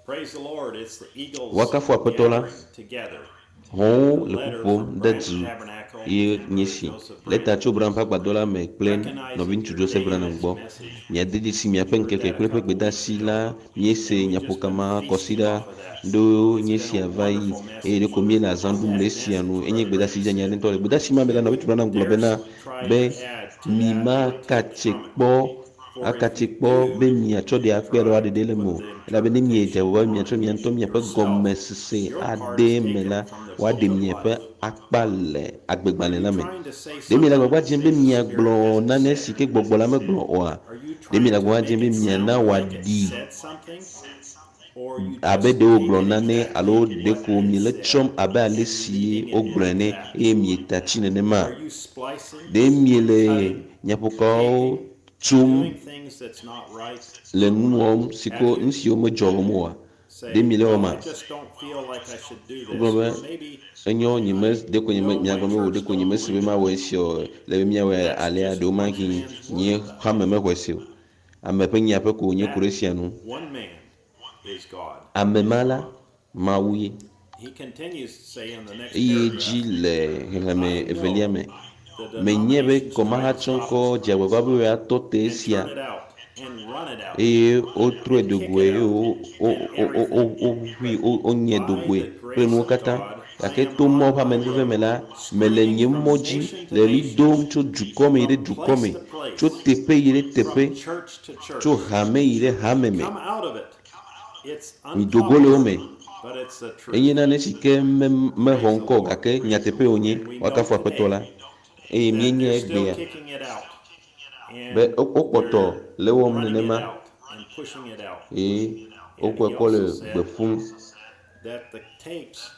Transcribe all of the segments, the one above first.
Praise the Lord, it's the eagles Wakafu apetola. gathering together. Hon le Letter pupo from Branch dedu Tabernacle ye and Brother nyesi. Joseph Leta Branham, cho bram pa gbadola me plen no recognizing vinchu your Joseph Branham David's gbo. message Mia dedi si mia You pen heard kelke that a kule pe couple gbeda weeks si ago, la and miese we've just been nyapokama feasting kosida off of that. do It's been nyesi a avai wonderful e de message. komie la On zandum that lesi message, anu enye Brother gbeda si Branham janya said, den tole gbeda si ma bela no vitu Branham glo bena Dares tried be to add to mi that ma or take from it. kachekpo For if you akachekpo be do mi acho de akpero try ade to dele put mo the la be ni mi eja interpretation wo mi acho on mi anto mi pe yourself, gomesese your part is ade taken mela from the wa book de of mi pe life. akpale Are agbegbale you la me trying to say de mi la something gbagba jin be that the mi Spirit agbo hasn't nane said? sike gbogbo la me gbo wa Are you de mi trying la to gbagba jin make be it mi na sound wa like it di said something? Or you abe just de ogblɔ take it nane alo exactly what deko it mi le said tsɔm abe ale and si leaving it ogblɔe at ne that? eye mi tatsi nenema Are you splicing, de mi le cutting, nyaƒokawo gaping, doing tsom things that's not right? le nu wɔm Have siko you? nu siwo medzɔ wɔm oa de Say, mi le well, I wɔma just don't feel like I should do wogblɔ this. Or be maybe enyo nyime deko nyime no, my miagblɔ be wo church deko don't nyime si be believe ma it. wɔ esi o le be miawɔ That's alea just ɖewo ma one hi man's nye word, though. xame me xɔ si o ame ƒe nya ƒe ko wonye ko ɖe That sia nu one man is God. ame ma la mawu ye He continues to say in the next eye paragraph, dzi le xexlẽme I evelia know me the menye be denominations kɔma tried to hatsɔ stop it ŋkɔ dziagbagba be woatɔ te and turn sia it out and run it out eye wotrɔe and do kick it goe eye out and everything. woƒui But wonye do by goe the kple grace nuwo of katã God, I gake am to mɔ on ƒe my amenuveve me road, la mele screaming nye from mɔ dzi nation to le ɣli nation, dom tso dukɔ me yi from ɖe dukɔ place me to tso place, teƒe yi ɖe from teƒe church to tso church. hame yi ɖe hame me Come out of it. It's midogo le wo unpopular, me but it's the enye truth. nane si ke mexɔ Praise the ŋkɔ Lord. gake nyateƒe wonye And we know wakafu aƒetɔ la today eye that they're mienye still egbea kicking it out. be And wokpɔtɔ they're le wɔm running it nenema out and pushing it out. eye And wokɔe he kɔ le also gbe said fum that the tapes,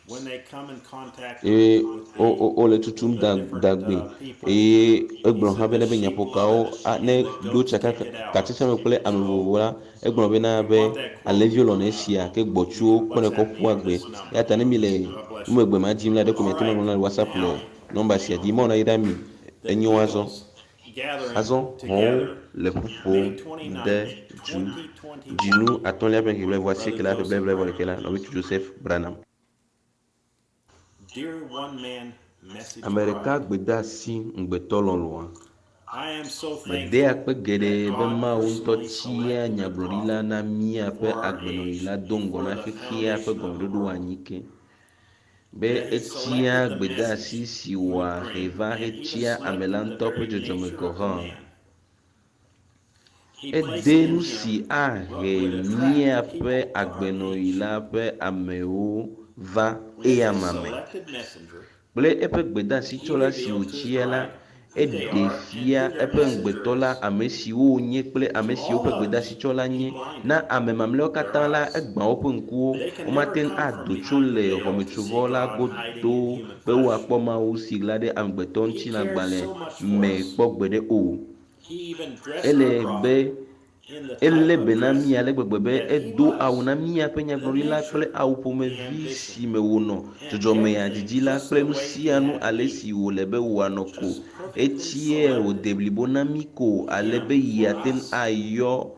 when they come in contact eye wole with tutum the different dagbe people, eye he egblɔ hã said be the ne be sheep love it nyaƒokawo and ne the do goats tsaka kick it out. katsitsa me kple ame So vovovo la egblɔ bena if you be want that quote, aleviwo lɔ̃na esia ke you can gbɔtsuwo kpɔnɛ kɔ WhatsApp ƒu me on agbe this number. ya ta ne mi le God bless you. numegbe ma dim la ɖe ko All miate right, ŋlɔ na whatsapp le now nɔmba sia dzi mɔ na yi ɖa mi the enyo azɔ Eagles gathering azɔ hɔ̃wo together, le ƒuƒom May 29th, de dzu 2021. dzinu atɔ̃lia ƒe ɣible vɔ Brother asieke la ƒe Joseph blablabla vɔ Branham. ɖeke la nɔvitu Joseph Branham Dear One Man Message ame ɖeka Bride, gbedeasi ŋugbetɔ lɔlɔa I am so mede thankful akpe geɖe that be God Mawu ŋutɔ personally tsia selected the nyagblɔɖila prophet na míaƒe for our agbenɔyila age do ŋgɔ before na the xexea ƒe foundation of the gɔmeɖoɖo world, anyi ke be that he etia selected the gbedeasi message si he would wòa he bring, va and even hetia ame la selected the ŋutɔ ƒe very dzɔdzɔme nature gɔ of the hã man. He placed ede in nu him si what ahe would attract the míaƒe people of our age. agbenɔyila ƒe amewo va With his eyama me selected messenger, kple eƒe gbedeasi he tsɔla si revealed to his wòtsia la bride who they eɖe are and who fia their eƒe messenger ŋugbetɔ la is. ame siwo wònye kple ame To siwo all ƒe others, gbedeasi tsɔla he nye blinded na ame mamlɛawo their katã la eyes. egbã woƒe ŋkuwo They can never womate ŋu come from ado tso behind the le veil to see xɔmetsovɔ la God hiding in godo human be flesh. woakpɔ Mawu si ɣla ɖe amegbetɔ He ŋuti le cares agbalẽ so much for me us. kpɔ gbe ɖe o He even dressed our ele prophet be in the type elé of be na mí dress ale gbegbe be that he edo awu was, na míaƒe the nyagblɔɖila kple nature, awu the ƒomevi ambition, si me wònɔ and dzɔdzɔmea everything didi la just kple the nu way he sia nu had to ale be. si wòle be wòanɔ ko Just perfectly etie selected wòde blibo na mí ko ale him be for yeate ŋu us ayɔ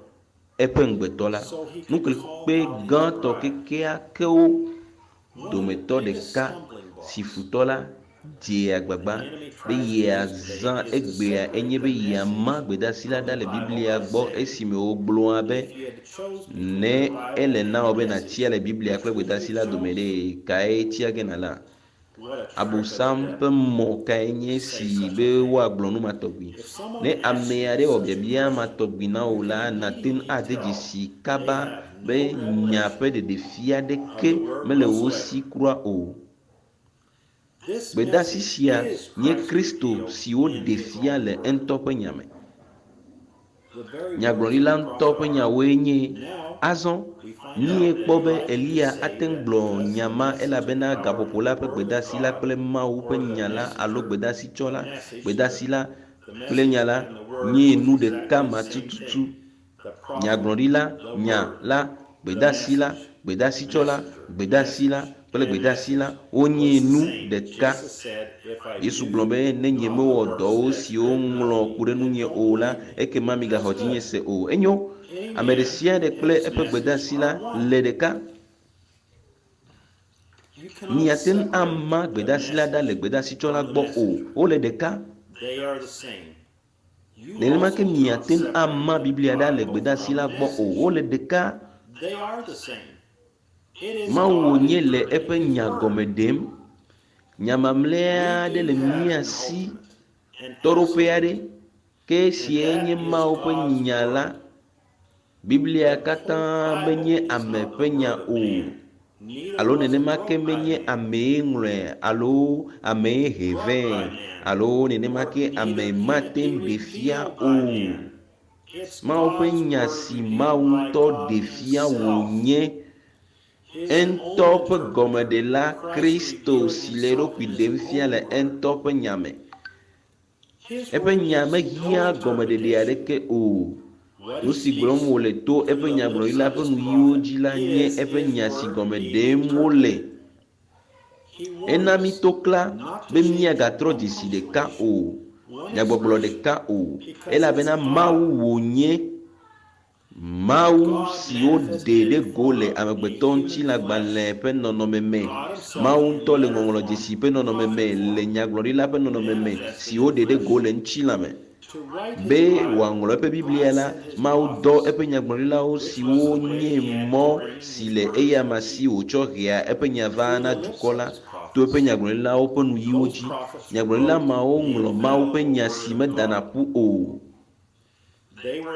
eƒe ŋugbetɔ la so he could call out nuklikpe his gãtɔ bride. kekeakewo One of the dometɔ biggest ɖeka stumbling si blocks futɔ la die the agbagba enemy be tries to use today yeazã is to egbea separate enye the be yeama message gbedeasi la from ɖa the le Bible biblia by gbɔ saying, esime wogblɔa be if you had to chose between the ne Bible ele and na the wo be natsia message, le biblia which kple would you gbedeasi have la dome chose? ɖe kae tia gena la What a trick of the abosam ƒe devil mɔ kae nye to say si such a be thing. woagblɔ nu matɔgbi If someone ne asks ame you aɖe wɔ such a biabia question, matɔgbi na you wo can la nate ŋu immediately ade dzi tell si they kaba have no be nya ƒe revelation ɖeɖefia of the ɖeke word mele wo si whatsoever. kura o This gbedeasi message sia is nye Christ kristo revealed si in woɖe his fia own le word. eŋutɔ ƒe nya me The very words of nyagblɔɖila the ŋutɔ prophet ƒe are, nyawoe nye now azɔ we find mie out that kpɔ be Elijah could eliya say ate ŋu that gblɔ because the nya ma message of elabena power gaƒoƒo and la the ƒe word of gbedeasi la God, kple mawu ƒe or the nya la alo messenger, gbedeasi the tsɔla message, gbedeasi la the kple nya message la and the word nye was nu ɖeka exactly the ma same tututu thing. The prophet, nyagblɔɖila the nya word, la the gbedeasi la message, gbedasi tsɔla messenger, gbedasi la message. kple gbedeasi la wonye nu ɖeka. Jesus said, if I Yesu do gblɔ be ne nye mewɔ all dɔwo works that siwo written ŋlɔ ku ɖe nunye o la, ekema migaxɔ dzinye se o. Enyo, ame ɖe sia ɖe kple eƒe gbedeasi la le ɖeka. you cannot Miate ŋu separate ama the gbedeasi la ɖa le message gbedasitsɔla from the gbɔ o. messenger. Wole ɖeka. They are the same. You Nenema ke also cannot miate ŋu separate ama the Biblia ɖa le Bible gbedasi from la the gbɔ o. message. Wole ɖeka. They are the same. It is Mawu God wònye le incarnate eƒe in His nya Word. gɔme ɖem. Nya mamlɛa We aɖe le do have mia an si. ultimate and Tɔɖoƒe absolute, aɖe. Ke sie nye Mawu ƒe nya la. Biblia katã menye ame ƒe nya o. Alo nenema ke menye amee ŋlɔe alo amee he vɛ alo nenema ke ame mate ŋu ɖe fia o. Mawu ƒe nya si Mawu ŋutɔ ɖe fia wònye entɔ ƒe gɔmeɖela Kristo si le eɖokui ɖem fia le entɔ ƒe nya me. Eƒe nya mehiã gɔmeɖeɖe aɖeke o. Nu si gblɔm wòle to eƒe nyagblɔɖila ƒe nuyiwo dzi la nye eƒe nya si gɔme ɖem wole. Ena mi to kla be miagatrɔ dzi si ɖeka o, nyagbɔgblɔ ɖeka o, elabena Mawu wònye Mawu siwo ɖe ɖe go le amegbetɔ ŋuti le agbalẽ ƒe nɔnɔme me. Mawu ŋutɔ le ŋɔŋlɔ dzesi ƒe nɔnɔme me le nyagblɔɖila ƒe nɔnɔme me siwo ɖe ɖe go le ŋuti la me. Be wòaŋlɔ eƒe Biblia la, Mawu dɔ eƒe nyagblɔɖilawo siwo nye mɔ si le eya ma si wòtsɔ hea eƒe nya va na dukɔ la to eƒe nyagblɔɖilawo ƒe nuyiwo dzi. Nyagblɔɖila mawo ŋlɔ Mawu ƒe nya si medana ƒu o.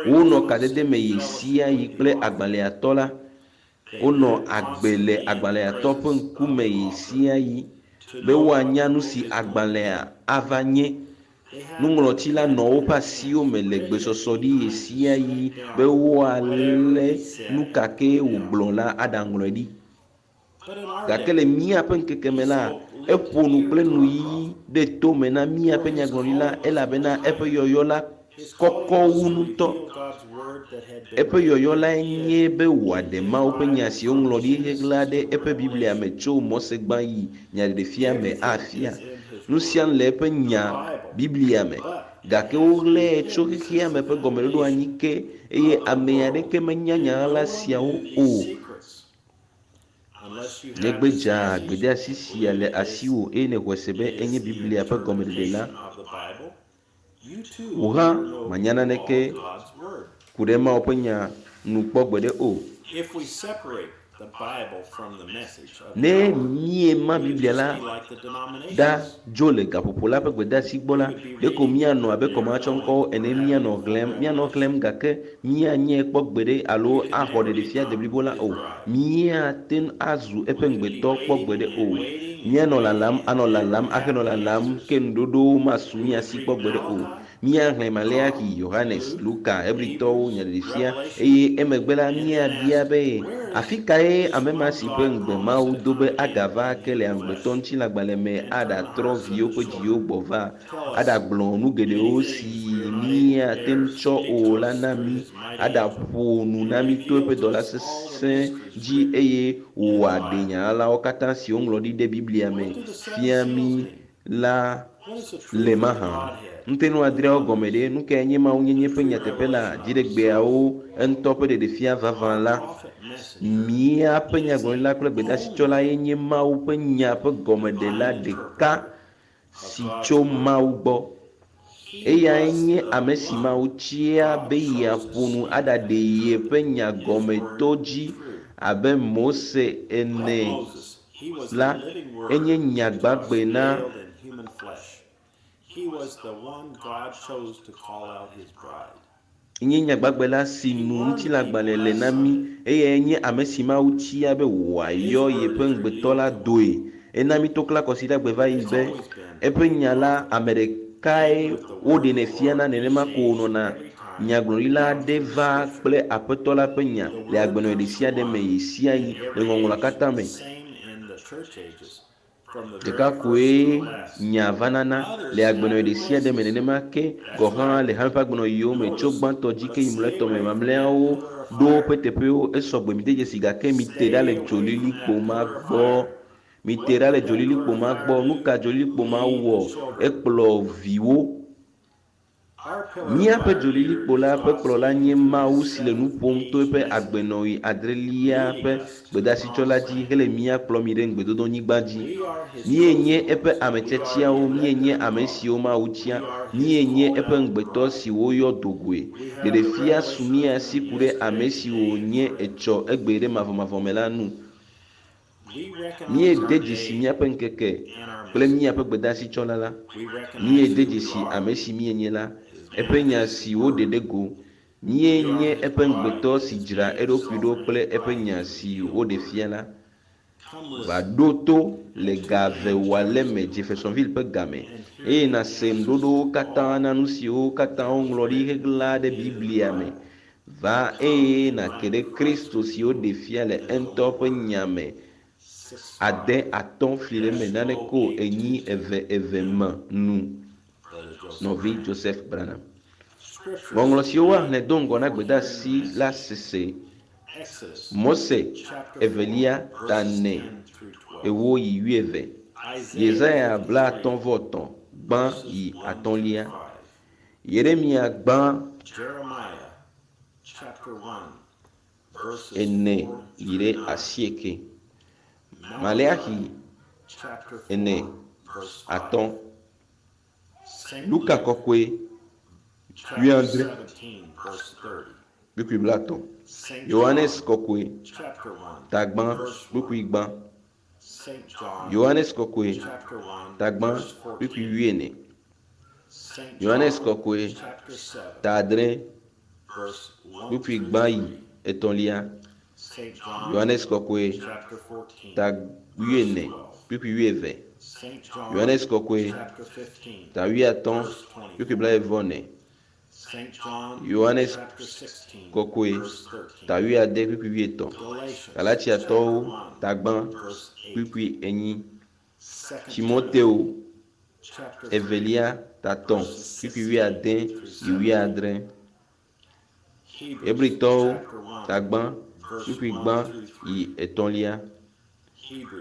Wonɔ kadede me yi sia yi kple agbalẽatɔ la. Wonɔ agbe le agbalẽatɔ ƒe ŋkume yi sia yi be woanya nu si agbalẽa ava nye. Nuŋlɔti la nɔ woƒe asiwo me le gbesɔsɔ ɖi yi sia yi be woalé nu kake wògblɔ la aɖaŋlɔe ɖi. Gake le míaƒe ŋkeke me la, eƒo nu kple nuyi ɖe tome na míaƒe nyagblɔɖila elabena eƒe yɔyɔ la kɔkɔ wu nutɔ. Eƒe yɔyɔ la nye be wòaɖe Mawu ƒe nya siwo ŋlɔ ɖi hexlẽa ɖe eƒe Biblia me tso Mɔsegba yi nyaɖeɖefia me afia. Nu sia le eƒe nya Biblia me, gake woɣlãe tso xexea me ƒe gɔmeɖoɖo anyi ke eye ame aɖeke menya nyaɣla siawo o. Negbe dza gbedeasi sia le asiwò eye nèxɔe se be enye Biblia ƒe gɔmeɖeɖe la, wò hã manya naneke ku ɖe Mawu ƒe nya nu kpɔ gbeɖe o. Ne míema Biblia la ɖa dzo le gaƒoƒo la ƒe gbedeasi gbɔ la, ɖeko míanɔ abe kɔmatsɔŋkɔwo ene míanɔ xlẽm gake míanye kpɔ gbeɖe alo axɔ ɖeɖefia de blibo la o. Míate ŋu azu eƒe ŋgbetɔ kpɔ gbeɖe o. Míanɔ lalam anɔ lalam ahenɔ lalam ke nuɖoɖowo masu mía si kpɔ gbeɖe o. Míaxlẽ Maleachi, Yohanes, Luka, Hebritɔwo, nyaɖeɖefia eye emegbe la míabia be afi kae ame ma si ƒe ŋgbe Mawu do be agava ke le amegbetɔ ŋuti le agbalẽ me aɖatrɔ viwo ƒe dziwo gbɔ va aɖagblɔ nu geɖewo si míate ŋu tsɔ o la na mí, aɖaƒo nu na mí to eƒe dɔla sesẽ dzi eye wòaɖe nyaɣlawo katã siwo ŋlɔ ɖi ɖe Biblia me fia mí la le mahã. Ŋutenu adreawo gɔme ɖe nu ke nye Mawu nyenye ƒe nyateƒe la dziɖegbeawo eŋutɔ ƒe ɖeɖefia vavã la. Míaƒe nyagblɔɖila kple gbedeasitsɔla ye nye Mawu ƒe nya ƒe gɔmeɖela ɖeka si tso Mawu gbɔ. Eyae nye ame si Mawu tsia be yeaƒo nu aɖaɖe yeƒe nya gɔme to dzi abe Mose ene la, enye nya gbagbe na nye nyagbagbe la si nu ŋuti le agbalẽ le na mí eye nye ame si Mawu tsia be wòayɔ yeƒe ŋgbetɔ la doe. Ena mí to kla kɔsiɖagbe va yi be eƒe nya la ame ɖekae woɖenɛ fia na nenema ko wònɔna nyagblɔɖila aɖe va kple aƒetɔ la ƒe nya le agbenɔe ɖe sia ɖe me yi sia yi le ŋɔŋlɔa katã me. Ɖeka koe nya va nana le agbenɔe ɖe sia ɖe me nenema ke gɔhã le hã ƒe agbenɔyiwo me tso gbãtɔ dzi ke yi mlɔetɔ me mamlɛawo ɖo woƒe teƒewo esɔ gbe mi de dzesi gake mi te ɖa le dzolili kpo ma gbɔ. mi tera le dzolilikpo ma gbɔ nu ka dzolilikpo ma wɔ ekplɔ viwo. Míaƒe dzolilikpo la ƒe kplɔla nye Mawu si le nu ƒom to eƒe agbenɔɣi adrelia ƒe gbedeasitsɔla dzi hele mía kplɔ mi ɖe ŋgbedodonyigba dzi. Míenye eƒe ametsetsiawo, míenye ame siwo Mawu tia, míenye eƒe ŋgbetɔ siwo yɔ do goe. Ɖeɖefia su mía si ku ɖe ame siwo nye etsɔ egbe ɖe mavɔmavɔ me la nu. Míede dzesi míaƒe ŋkeke kple míaƒe gbedeasitsɔla la. Míede dzesi ame si míenye la. Eƒe nya si woɖe ɖe go. Míenye eƒe ŋgbetɔ si dzra eɖokui ɖo kple eƒe nya si woɖe fia la. Va ɖo to le Gavewale me Jeffersonville ƒe game eye nàse ŋuɖoɖowo katã na nu siwo katã woŋlɔ ɖi hegla ɖe Biblia me. Va eye nàke ɖe Kristo si woɖe fia le eŋutɔ ƒe nya me 6:9 me nu. Nɔvi Joseph Branham. Ŋɔŋlɔ siwo woahlẽ do ŋgɔ na gbedeasi la sese. Mose 2:4 ewo yi 12. Yesaya 53 gbã yi 5. Yeremia gbã 4 yi ɖe 9. Maleachi 4:5. Luka kɔkɔe 17 bikui blato. Yohanes kɔkɔe tagbã bikui gbã. Yohanes kɔkɔe tagbã bikui 14. Yohanes kɔkɔe tadre bikui gbã yi 3. Yohanes kɔkɔe ta 14 bikui 12. Yohanes kɔkɔe ta 15 bikui bla 24. Yohanes kɔkɔe ta 10 bikui 13. Galatiatɔwo tagbã bikui 8. Timoteo 2 tatɔn bikui 11 yi 17. Hebritɔwo tagbã bikui gbã yi 3.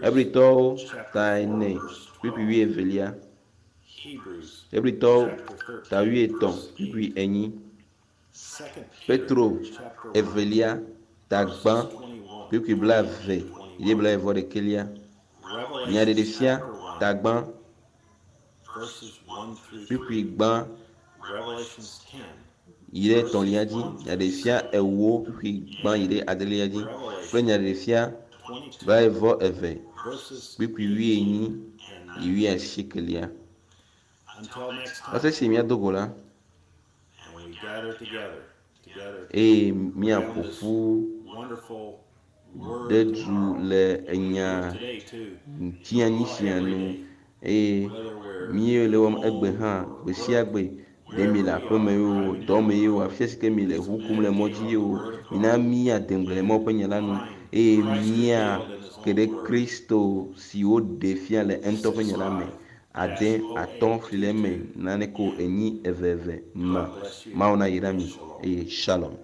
Hebritɔwo ta 4 bikui 12. Hebritɔwo ta 13 bikui 1. Petro 2 tagbã bikui bla 20 yi bla 21. Nyaɖeɖefia tagbã bikui gbã yi ɖe 3 dzi. Nyaɖeɖefia 2 bikui gbã yi ɖe 7 dzi. Kple nyaɖeɖefia 22 bikui 19 yi 19. Ese si míado go la eye míaƒoƒu ɖe du le enya ŋutianyi sia nu eye mí le wɔm egbe hã gbe sia gbe. Ne mi le aƒeme o, dɔme o, afi si ke mi le ʋu kum le mɔ dzi o, mina míade ŋgble le mɔ ƒe nya la nu eye míake ɖe Kristo si woɖe fia le eŋutɔ ƒe nya la me. 5 fli le eme naneke o 8 22 ma. Mawu na yra mi eye shalom.